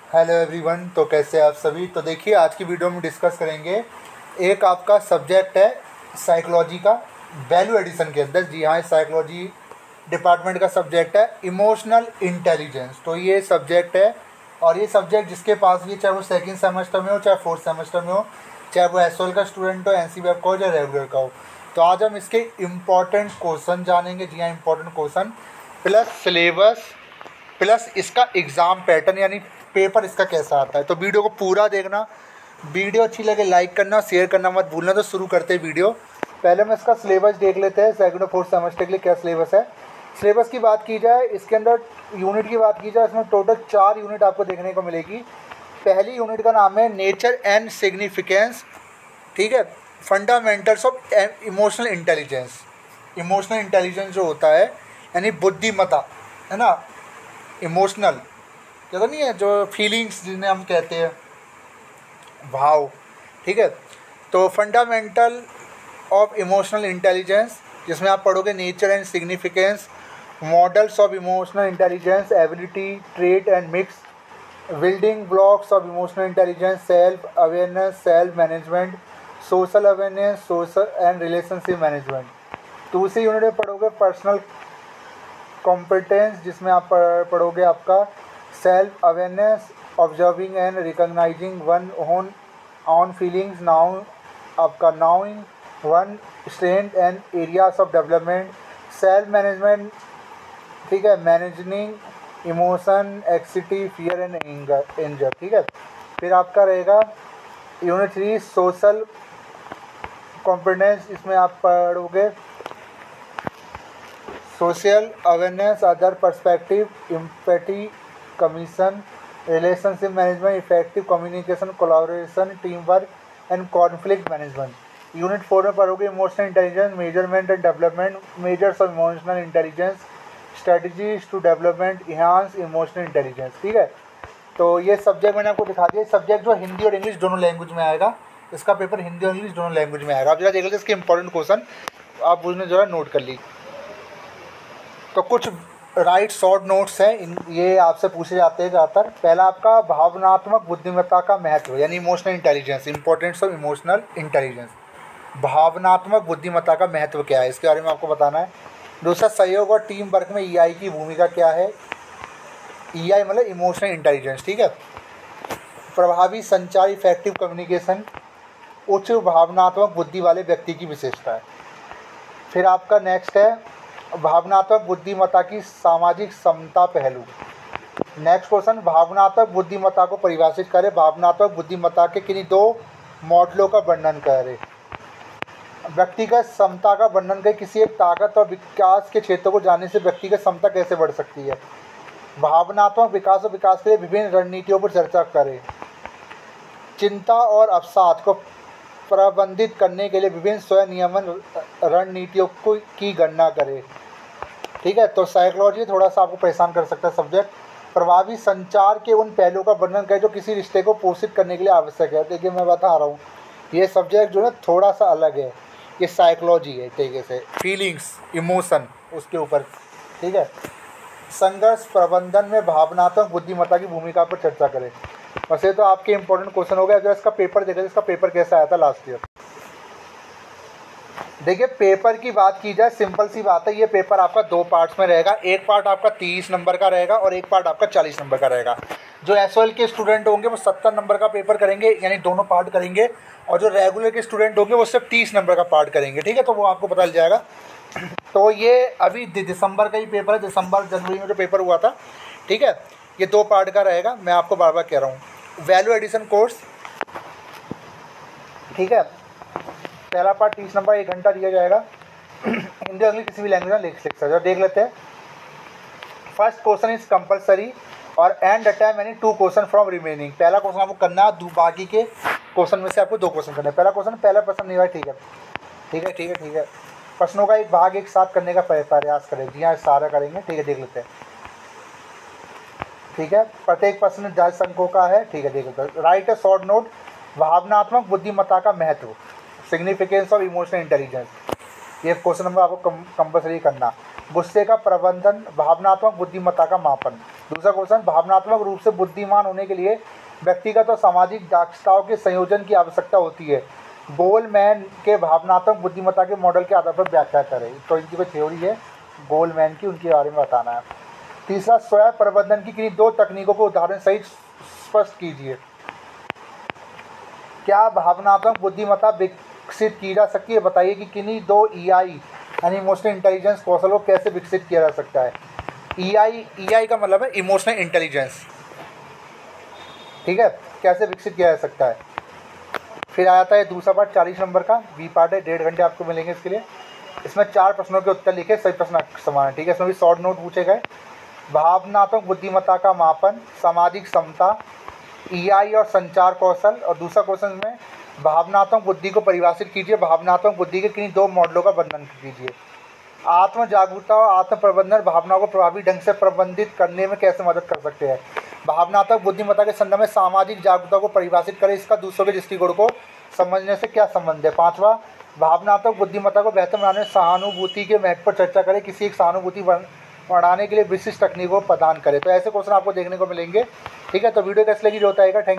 Hello everyone. तो कैसे आप सभी। तो देखिए आज की वीडियो में डिस्कस करेंगे एक आपका सब्जेक्ट है साइकोलॉजी का, वैल्यू एडिशन के अंदर। जी हाँ, साइकोलॉजी डिपार्टमेंट का सब्जेक्ट है इमोशनल इंटेलिजेंस। तो ये सब्जेक्ट है और ये सब्जेक्ट जिसके पास भी, चाहे वो सेकंड सेमेस्टर में हो चाहे फोर्थ सेमेस्टर में हो, चाहे वो एसओएल का स्टूडेंट हो, एनसीबीएफ का हो या रेगुलर का हो। तो आज हम इसके इम्पॉर्टेंट क्वेश्चन जानेंगे। जी हाँ, important question plus syllabus plus इसका एग्ज़ाम पैटर्न यानी पेपर इसका कैसा आता है। तो वीडियो को पूरा देखना। वीडियो अच्छी लगे लाइक करना, शेयर करना मत भूलना। तो शुरू करते हैं वीडियो। पहले हम इसका सिलेबस देख लेते हैं, सेकंड और फोर्थ सेमेस्टर के लिए क्या सिलेबस है। सिलेबस की बात की जाए, इसके अंदर यूनिट की बात की जाए, इसमें टोटल 4 यूनिट आपको देखने को मिलेगी। पहली यूनिट का नाम है नेचर एंड सिग्निफिकेंस। ठीक है, fundamentals of emotional intelligence. Emotional intelligence जो होता है यानी बुद्धिमत्ता, है ना, इमोशनल क्या नहीं है, जो फीलिंग्स जिन्हें हम कहते हैं, भाव। ठीक है, तो फंडामेंटल ऑफ इमोशनल इंटेलिजेंस, जिसमें आप पढ़ोगे nature and significance, models of emotional intelligence, ability, trait and mix, building blocks of emotional intelligence, self awareness, self management, social awareness, social and relationship management. दूसरी यूनिट में पढ़ोगे personal competence, जिसमें आप पढ़ोगे आपका self awareness, observing and recognising one on feelings, now आपका knowing one strength and areas of development, self management. ठीक है, managing emotion, anxiety, fear and anger. ठीक है, फिर आपका रहेगा यूनिट 3 सोशल कॉम्पिटेंस। इसमें आप पढ़ोगे social awareness, other perspective, empathy, commission, relationship management, effective communication, collaboration, team work and conflict management. Unit 4 में पढ़ोगे emotional intelligence, measurement and development, measures of emotional intelligence, strategies to development enhance emotional intelligence. ठीक है, तो ये subject मैंने आपको दिखा दिया। सब्जेक्ट जो हिंदी और इंग्लिश दोनों लैंग्वेज में आएगा। इसका पेपर हिंदी और इंग्लिश दोनों लैंग्वेज में आएगा। आप जरा देख लीजिए इसके इंपॉर्टेंट क्वेश्चन, आप उसमें जरा नोट कर लीजिए। तो कुछ राइट शॉर्ट नोट्स हैं, ये आपसे पूछे जाते हैं ज़्यादातर। पहला आपका भावनात्मक बुद्धिमत्ता का महत्व यानी emotional intelligence, importance of emotional intelligence. भावनात्मक बुद्धिमत्ता का महत्व क्या है, इसके बारे में आपको बताना है। दूसरा, सहयोग और टीम वर्क में ईआई की भूमिका क्या है। ईआई मतलब इमोशनल इंटेलिजेंस। ठीक है, प्रभावी संचार, इफेक्टिव कम्युनिकेशन, उच्च भावनात्मक बुद्धि वाले व्यक्ति की विशेषता है। फिर आपका नेक्स्ट है भावनात्मक बुद्धिमत्ता की सामाजिक क्षमता पहलू। नेक्स्ट क्वेश्चन, भावनात्मक बुद्धिमत्ता को परिभाषित करें। भावनात्मक बुद्धिमत्ता के किन्हीं 2 मॉडलों का वर्णन करें। व्यक्तिगत क्षमता का वर्णन करें। किसी एक ताकत और विकास के क्षेत्र को जानने से व्यक्तिगत क्षमता कैसे बढ़ सकती है। भावनात्मक विकास और विकास के लिए विभिन्न रणनीतियों पर चर्चा करें। चिंता और अवसाद को प्रबंधित करने के लिए विभिन्न स्वयं नियमन रणनीतियों की गणना करें। ठीक है, तो साइकोलॉजी थोड़ा सा आपको परेशान कर सकता है सब्जेक्ट। प्रभावी संचार के उन पहलुओं का वर्णन करें जो किसी रिश्ते को पोषित करने के लिए आवश्यक है। देखिए मैं बता रहा हूँ, ये सब्जेक्ट जो है थोड़ा सा अलग है। ये साइकोलॉजी है, तरीके से फीलिंग्स, इमोशन उसके ऊपर। ठीक है, संघर्ष प्रबंधन में भावनात्मक बुद्धिमत्ता की भूमिका पर चर्चा करें। वैसे तो आपके इंपॉर्टेंट क्वेश्चन हो गए। अगर इसका पेपर देखा, इसका पेपर कैसा आया था लास्ट ईयर। देखिए पेपर की बात की जाए, सिंपल सी बात है, ये पेपर आपका 2 पार्ट्स में रहेगा। एक पार्ट आपका 30 नंबर का रहेगा और एक पार्ट आपका 40 नंबर का रहेगा। जो एसओएल के स्टूडेंट होंगे वो 70 नंबर का पेपर करेंगे, यानी दोनों पार्ट करेंगे। और जो रेगुलर के स्टूडेंट होंगे वो सिर्फ 30 नंबर का पार्ट करेंगे। ठीक है, तो वो आपको पता चल जाएगा। तो ये अभी दिसंबर का ही पेपर है, दिसंबर जनवरी में जो पेपर हुआ था। ठीक है, ये 2 पार्ट का रहेगा। मैं आपको बार बार कह रहा हूँ, वैल्यू एडिशन कोर्स। ठीक है, पहला पार्ट 30 नंबर, 1 घंटा दिया जाएगा। हिंदी इंग्लिश किसी भी लैंग्वेज में लिख सकते हैं। देख लेते हैं। फर्स्ट क्वेश्चन इज कंपलसरी और एंड अटैम्प्ट यानी 2 क्वेश्चन फ्रॉम रिमेनिंग। पहला क्वेश्चन आपको करना है, बाकी के क्वेश्चन में से आपको 2 क्वेश्चन करना है। पहला क्वेश्चन, पहला प्रश्न नहीं भाई। ठीक है ठीक है ठीक है ठीक है, प्रश्नों का एक भाग एक साथ करने का प्रयास करें। जी हाँ, सारा करेंगे। ठीक है, देख लेते हैं। ठीक है, प्रत्येक प्रश्न 10 अंकों का है। ठीक है, देख लेते हैं। राइट अ शॉर्ट नोट, भावनात्मक बुद्धिमत्ता का महत्व, सिग्निफिकेंस ऑफ इमोशनल इंटेलिजेंस। ये क्वेश्चन नंबर आपको कंपलसरी करना। गुस्से का प्रबंधन, भावनात्मक बुद्धिमत्ता का मापन। दूसरा क्वेश्चन, भावनात्मक रूप से बुद्धिमान होने के लिए व्यक्तिगत और सामाजिक दक्षताओं के संयोजन की आवश्यकता होती है। गोलमैन के भावनात्मक बुद्धिमत्ता के मॉडल के आधार पर व्याख्या करें। तो इनकी कोई थ्योरी है गोलमैन की, उनके बारे में बताना है। तीसरा, स्वयं प्रबंधन की किन्हीं दो तकनीकों को उदाहरण सहित स्पष्ट कीजिए। क्या भावनात्मक बुद्धिमत्ता विकसित की जा सकती है? बताइए कि किन्हीं दो EI यानी इमोशनल इंटेलिजेंस कौशल को कैसे विकसित किया जा सकता है। EI का मतलब है इमोशनल इंटेलिजेंस, ठीक है, कैसे विकसित किया जा सकता है। फिर आ जाता है दूसरा पार्ट 40 नंबर का, बी पार्ट है, 1.5 घंटे आपको मिलेंगे इसके लिए। इसमें 4 प्रश्नों के उत्तर लिखे, सही प्रश्न समान है, ठीक है। इसमें भी शॉर्ट नोट पूछे गए। भावनात्मक बुद्धिमत्ता का मापन, सामाजिक क्षमता, EI और संचार कौशल। और दूसरा क्वेश्चन में भावनात्मक बुद्धि को परिभाषित कीजिए, भावनात्मक बुद्धि के किन्हीं दो मॉडलों का वर्णन कीजिए। आत्म जागरूकता और आत्म प्रबंधन भावनाओं को प्रभावी ढंग से प्रबंधित करने में कैसे मदद कर सकते हैं। भावनात्मक बुद्धिमत्ता के संदर्भ में सामाजिक जागरूकता को परिभाषित करें, इसका दूसरों के दृष्टिकोण को समझने से क्या संबंध है। पांचवा, भावनात्मक बुद्धिमत्ता को बेहतर बनाने में सहानुभूति के महत्व पर चर्चा करें, किसी एक सहानुभूति बढ़ाने के लिए विशिष्ट तकनीकों को प्रदान करें। तो ऐसे क्वेश्चन आपको देखने को मिलेंगे, ठीक है। तो वीडियो कैसे लगी जो होता है, थैंक यू।